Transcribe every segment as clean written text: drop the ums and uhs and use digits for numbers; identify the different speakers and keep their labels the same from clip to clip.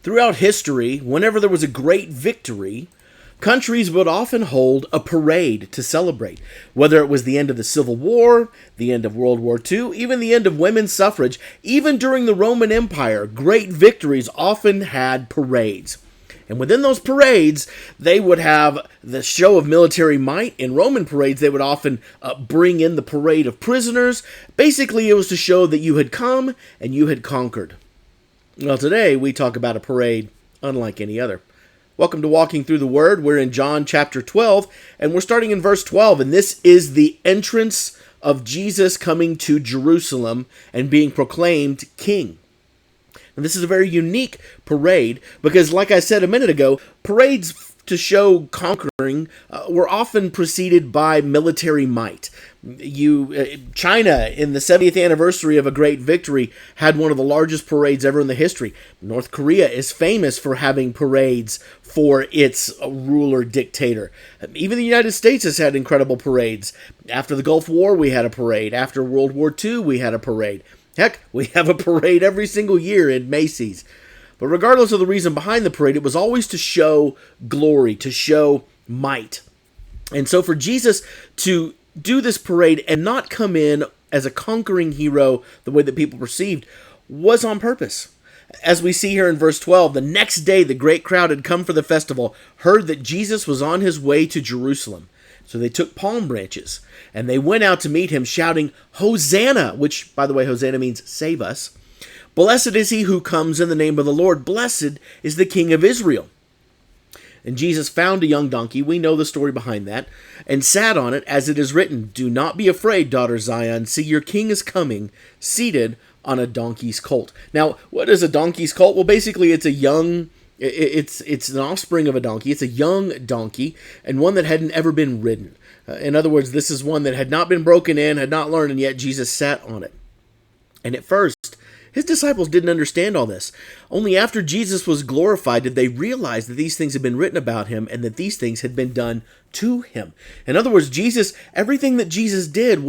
Speaker 1: Throughout history, whenever there was a great victory, countries would often hold a parade to celebrate. Whether it was the end of the Civil War, the end of World War II, even the end of women's suffrage, even during the Roman Empire, great victories often had parades. And within those parades, they would have the show of military might. In Roman parades, they would often bring in the parade of prisoners. Basically, it was to show that you had come and you had conquered. Well, today we talk about a parade unlike any other. Welcome to Walking Through the Word. We're in John chapter 12, and we're starting in verse 12. And this is the entrance of Jesus coming to Jerusalem and being proclaimed king. And this is a very unique parade because, like I said a minute ago, parades to show conquering were often preceded by military might. China, in the 70th anniversary of a great victory, had one of the largest parades ever in the history. North Korea is famous for having parades for its ruler dictator. Even the United States has had incredible parades. After the Gulf War, we had a parade. After World War II, we had a parade. Heck, we have a parade every single year in Macy's. But regardless of the reason behind the parade, it was always to show glory, to show might. And so for Jesus to do this parade and not come in as a conquering hero the way that people perceived was on purpose. As we see here in verse 12, the next day the great crowd had come for the festival, heard that Jesus was on his way to Jerusalem. So they took palm branches, and they went out to meet him, shouting, Hosanna, which, by the way, Hosanna means save us. Blessed is he who comes in the name of the Lord. Blessed is the King of Israel. And Jesus found a young donkey, we know the story behind that, and sat on it, as it is written, Do not be afraid, daughter Zion. See, your king is coming, seated on a donkey's colt. Now, what is a donkey's colt? Well, basically, it's a young... It's an offspring of a donkey. It's a young donkey, and one that hadn't ever been ridden. In other words, this is one that had not been broken in, had not learned, and yet Jesus sat on it. And at first, his disciples didn't understand all this. Only after Jesus was glorified did they realize that these things had been written about him and that these things had been done to him. In other words, everything that Jesus did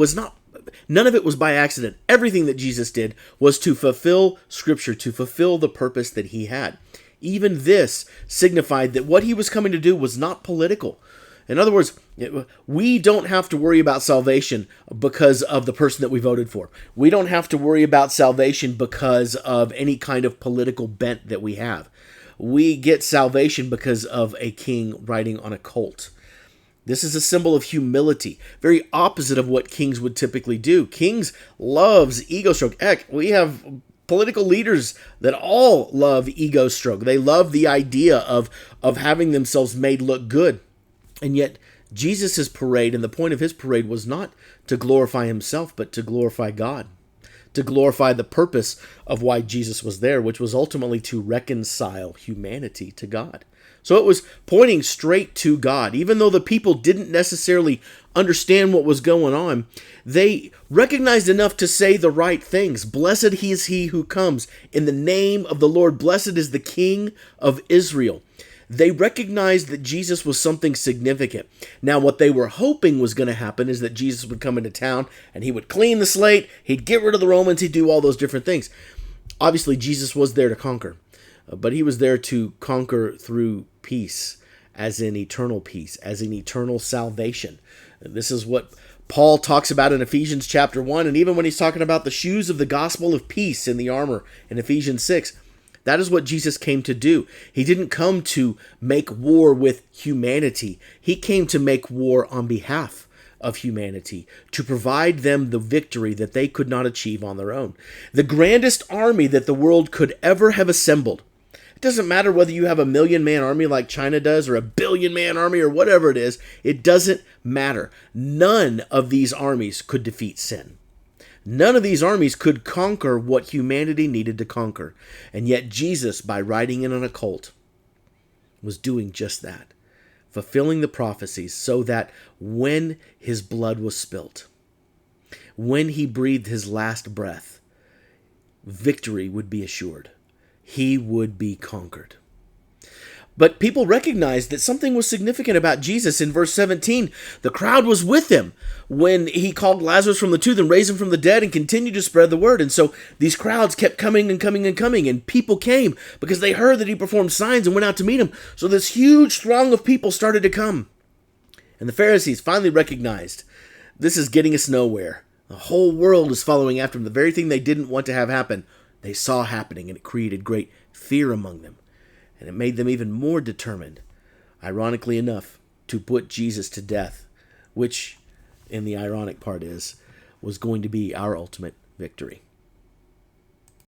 Speaker 1: none of it was by accident. Everything that Jesus did was to fulfill Scripture, to fulfill the purpose that he had. Even this signified that what he was coming to do was not political. In other words, we don't have to worry about salvation because of the person that we voted for. We don't have to worry about salvation because of any kind of political bent that we have. We get salvation because of a king riding on a colt. This is a symbol of humility, very opposite of what kings would typically do. Kings loves ego stroke. Heck, we have political leaders that all love ego stroke. They love the idea of having themselves made look good. And yet, Jesus' parade, and the point of his parade, was not to glorify himself, but to glorify God. To glorify the purpose of why Jesus was there, which was ultimately to reconcile humanity to God. So it was pointing straight to God. Even though the people didn't necessarily understand what was going on, they recognized enough to say the right things. Blessed is he who comes in the name of the Lord. Blessed is the King of Israel. They recognized that Jesus was something significant. Now, what they were hoping was going to happen is that Jesus would come into town and he would clean the slate, he'd get rid of the Romans, he'd do all those different things. Obviously, Jesus was there to conquer, but he was there to conquer through peace, as in eternal peace, as in eternal salvation. This is what Paul talks about in Ephesians chapter 1, and even when he's talking about the shoes of the gospel of peace in the armor in Ephesians 6, that is what Jesus came to do. He didn't come to make war with humanity. He came to make war on behalf of humanity, to provide them the victory that they could not achieve on their own. The grandest army that the world could ever have assembled. It doesn't matter whether you have a 1,000,000-man army like China does or a 1,000,000,000-man army or whatever it is. It doesn't matter. None of these armies could defeat sin. None of these armies could conquer what humanity needed to conquer. And yet Jesus, by riding in on a colt, was doing just that, fulfilling the prophecies so that when his blood was spilt, when he breathed his last breath, victory would be assured. He would be conquered. But people recognized that something was significant about Jesus. In verse 17, the crowd was with him when he called Lazarus from the tomb and raised him from the dead and continued to spread the word. And so these crowds kept coming and coming and coming, and people came because they heard that he performed signs and went out to meet him. So this huge throng of people started to come. And the Pharisees finally recognized this is getting us nowhere. The whole world is following after him. The very thing they didn't want to have happen, they saw happening, and it created great fear among them. And it made them even more determined, ironically enough, to put Jesus to death, which, and the ironic part is, was going to be our ultimate victory.